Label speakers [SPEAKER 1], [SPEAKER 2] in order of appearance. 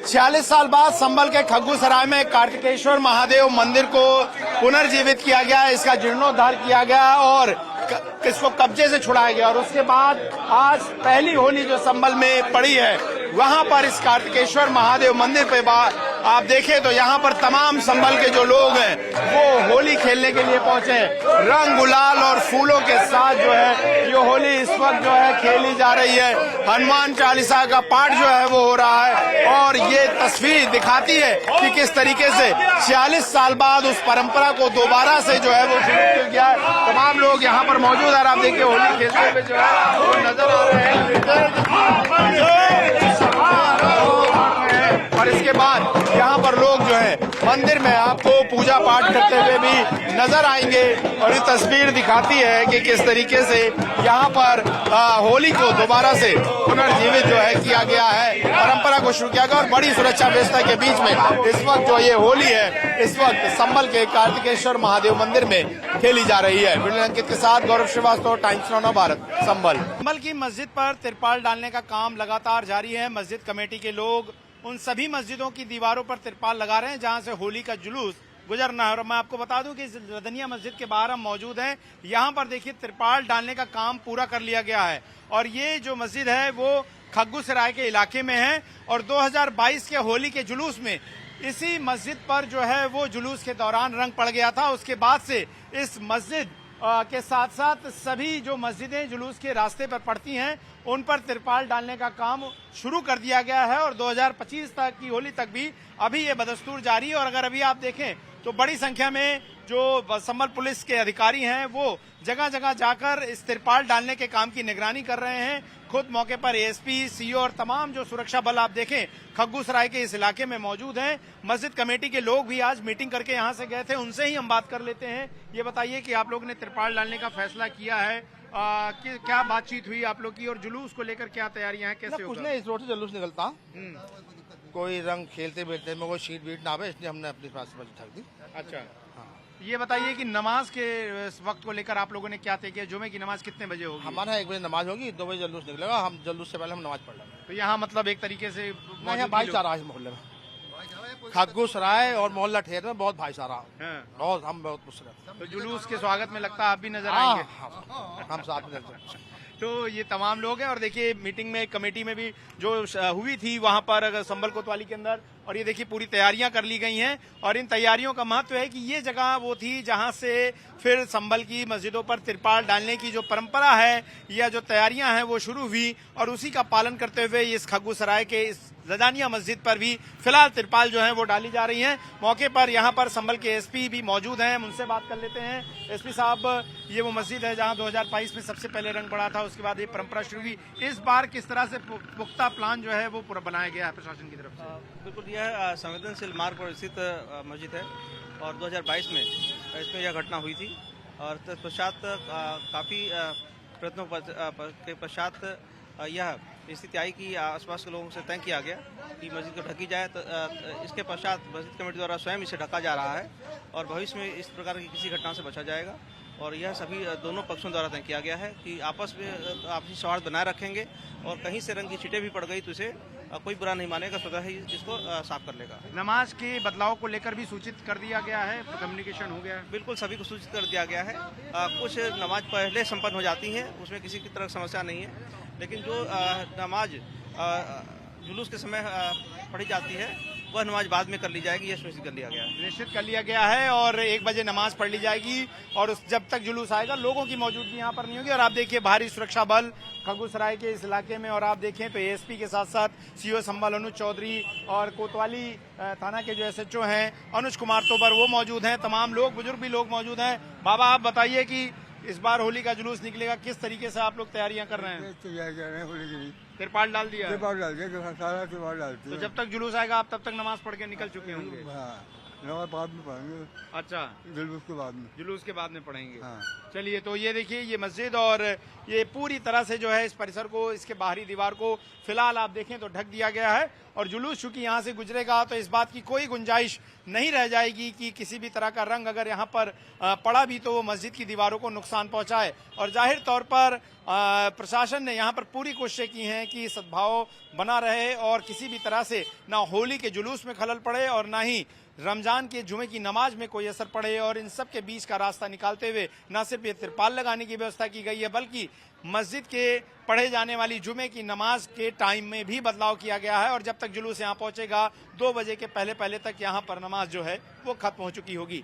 [SPEAKER 1] 46 साल बाद संभल के खग्गूसराय में कार्तिकेश्वर महादेव मंदिर को पुनर्जीवित किया गया, इसका जीर्णोद्धार किया गया और इसको कब्जे से छुड़ाया गया। और उसके बाद आज पहली होली जो संभल में पड़ी है, वहां पर इस कार्तिकेश्वर महादेव मंदिर पे आप देखें तो यहाँ पर तमाम संभल के जो लोग हैं वो होली खेलने के लिए पहुंचे हैं। रंग गुलाल और फूलों के साथ जो है ये होली इस वक्त जो है खेली जा रही है। हनुमान चालीसा का पाठ जो है वो हो रहा है और ये तस्वीर दिखाती है कि किस तरीके से 46 साल बाद उस परंपरा को दोबारा से जो है वो शुरू किया गया है। तमाम लोग यहाँ पर मौजूद है। आप देखिए होली खेलते हुए जो है वो नजर आ रहे हैं और इसके बाद यहाँ पर लोग जो है मंदिर में आपको पूजा पाठ करते हुए भी नजर आएंगे। और ये तस्वीर दिखाती है कि किस तरीके से यहाँ पर होली को दोबारा से पुनर्जीवित जो है किया गया है, परंपरा को शुरू किया गया। और बड़ी सुरक्षा व्यवस्था के बीच में इस वक्त जो ये होली है इस वक्त संभल के कार्तिकेश्वर महादेव मंदिर में खेली जा रही है। वीडियो अंकित के साथ गौरव श्रीवास्तव, टाइम्स नाउ भारत, संभल। संभल की मस्जिद पर तिरपाल डालने का काम लगातार जारी है। मस्जिद कमेटी के लोग उन सभी मस्जिदों की दीवारों पर तिरपाल लगा रहे हैं जहां से होली का जुलूस गुजरना है। और मैं आपको बता दूं कि इस रदनिया मस्जिद के बाहर हम मौजूद हैं। यहां पर देखिए तिरपाल डालने का काम पूरा कर लिया गया है और ये जो मस्जिद है वो खग्गूसराय के इलाके में है। और 2022 के होली के जुलूस में इसी मस्जिद पर जो है वो जुलूस के दौरान रंग पड़ गया था। उसके बाद से इस मस्जिद के साथ साथ सभी जो मस्जिदें जुलूस के रास्ते पर पड़ती हैं उन पर तिरपाल डालने का काम शुरू कर दिया गया है। और 2025 तक की होली तक भी अभी ये बदस्तूर जारी है। और अगर अभी आप देखें तो बड़ी संख्या में जो संभल पुलिस के अधिकारी हैं वो जगह जगह जाकर इस तिरपाल डालने के काम की निगरानी कर रहे हैं। खुद मौके पर एएसपी, सीओ और तमाम जो सुरक्षा बल आप देखें खग्गूसराय के इस इलाके में मौजूद हैं। मस्जिद कमेटी के लोग भी आज मीटिंग करके यहां से गए थे, उनसे ही हम बात कर लेते हैं। ये बताइए कि आप लोगों ने तिरपाल डालने का फैसला किया है, कि क्या बातचीत हुई आप लोग की और जुलूस को लेकर क्या तैयारियां हैं, कैसे
[SPEAKER 2] कुछ नहीं, इस रोड से जुलूस निकलता कोई रंग खेलते बैठते में कोई शीट बीट ना आवे, इसलिए हमने अपने पास ढक दी।
[SPEAKER 1] अच्छा, हाँ। ये बताइए कि नमाज के वक्त को लेकर आप लोगों ने क्या तय किया? जुमे की नमाज कितने बजे होगी?
[SPEAKER 2] हमारा 1 बजे नमाज होगी, 2 बजे जुलूस निकलेगा। हम जुलूस से पहले हम नमाज पढ़ लेंगे।
[SPEAKER 1] तो यहाँ मतलब एक तरीके से
[SPEAKER 2] भाईचारा है मोहल्ले में, खग्गूसराय और मोहल्ला ठेर में बहुत भाईचारा है। बहुत हम बहुत खुश रहते हैं।
[SPEAKER 1] तो जुलूस के स्वागत में लगता है आप भी नजर आएंगे?
[SPEAKER 2] हम साथ में नजर।
[SPEAKER 1] तो ये तमाम लोग हैं। और देखिए मीटिंग में कमेटी में भी जो हुई थी वहां पर संभल कोतवाली के अंदर, और ये देखिए पूरी तैयारियां कर ली गई हैं। और इन तैयारियों का महत्व है कि ये जगह वो थी जहां से फिर संभल की मस्जिदों पर तिरपाल डालने की जो परंपरा है या जो तैयारियां हैं वो शुरू हुई। और उसी का पालन करते हुए इस खग्गूसराय के इस रदानिया मस्जिद पर भी फिलहाल तिरपाल जो है वो डाली जा रही हैं। मौके पर यहाँ पर संभल के एसपी भी मौजूद हैं, हम उनसे बात कर लेते हैं। एसपी साहब, ये वो मस्जिद है जहाँ 2022 में सबसे पहले रंग पड़ा था, उसके बाद ये परंपरा शुरू हुई। इस बार किस तरह से पुख्ता प्लान जो है वो पूरा बनाया गया है प्रशासन की तरफ से?
[SPEAKER 3] बिल्कुल, यह संवेदनशील मार्ग पर स्थित मस्जिद है और 2022 में इसमें यह घटना हुई थी। और तत्पश्चात काफ़ी प्रयत्नों के पश्चात यह स्थिति आई कि आसपास के लोगों से तय किया गया कि मस्जिद को ढकी जाए। तो इसके पश्चात मस्जिद कमेटी द्वारा स्वयं इसे ढका जा रहा है और भविष्य में इस प्रकार की किसी घटना से बचा जाएगा। और यह सभी दोनों पक्षों द्वारा तय किया गया है कि आपस में आपसी सौहार्द बनाए रखेंगे और कहीं से रंग की छींटें भी पड़ गई तो इसे कोई बुरा नहीं मानेगा, स्वतः ही इसको साफ कर लेगा।
[SPEAKER 1] नमाज के बदलाव को लेकर भी सूचित कर दिया गया है, कम्युनिकेशन हो गया है?
[SPEAKER 3] बिल्कुल, सभी को सूचित कर दिया गया है। कुछ नमाज पहले संपन्न हो जाती है, उसमें किसी की तरह समस्या नहीं है, लेकिन जो नमाज जुलूस के समय पढ़ी जाती है वह नमाज बाद में कर ली जाएगी, यह सुनिश्चित कर लिया गया है।
[SPEAKER 1] निश्चित कर लिया गया है और 1 बजे नमाज पढ़ ली जाएगी और जब तक जुलूस आएगा लोगों की मौजूदगी यहाँ पर नहीं होगी। और आप देखिए भारी सुरक्षा बल खग्गूसराय के इस इलाके में, और आप देखें तो एएसपी के साथ साथ सीओ संभल अनुज चौधरी और कोतवाली थाना के जो एसएचओ हैं अनुज कुमार तोबर वो मौजूद हैं। तमाम लोग, बुजुर्ग भी लोग मौजूद हैं। बाबा, आप बताइए कि इस बार होली का जुलूस निकलेगा, किस तरीके से आप लोग तैयारियां कर रहे हैं? तिरपाल डाल दिया?
[SPEAKER 4] तिरपाल डाल दिया, सारा तिरपाल डालते हैं।
[SPEAKER 1] तो जब तक जुलूस आएगा आप तब तक नमाज पढ़ के निकल चुके होंगे?
[SPEAKER 4] नमाज बाद में पढ़ेंगे,
[SPEAKER 1] अच्छा,
[SPEAKER 4] जुलूस के बाद में।
[SPEAKER 1] जुलूस के बाद में पढ़ेंगे।
[SPEAKER 4] हाँ।
[SPEAKER 1] चलिए, तो ये देखिए ये मस्जिद और ये पूरी तरह से जो है इस परिसर को, इसके बाहरी दीवार को फिलहाल आप देखें तो ढक दिया गया है और जुलूस चूंकि यहाँ से गुजरेगा तो इस बात की कोई गुंजाइश नहीं रह जाएगी कि किसी भी तरह का रंग अगर यहाँ पर पड़ा भी तो वो मस्जिद की दीवारों को नुकसान पहुंचाए। और जाहिर तौर पर प्रशासन ने यहाँ पर पूरी कोशिशें की हैं कि सद्भाव बना रहे और किसी भी तरह से ना होली के जुलूस में खलल पड़े और ना ही रमजान के जुमे की नमाज में कोई असर पड़े। और इन सब के बीच का रास्ता निकालते हुए न सिर्फ ये तिरपाल लगाने की व्यवस्था की गई है बल्कि मस्जिद के पढ़े जाने वाली जुमे की नमाज के टाइम में भी बदलाव किया गया है और जब तक जुलूस यहाँ पहुंचेगा 2 बजे के पहले तक यहाँ पर नमाज जो है वो खत्म हो चुकी होगी।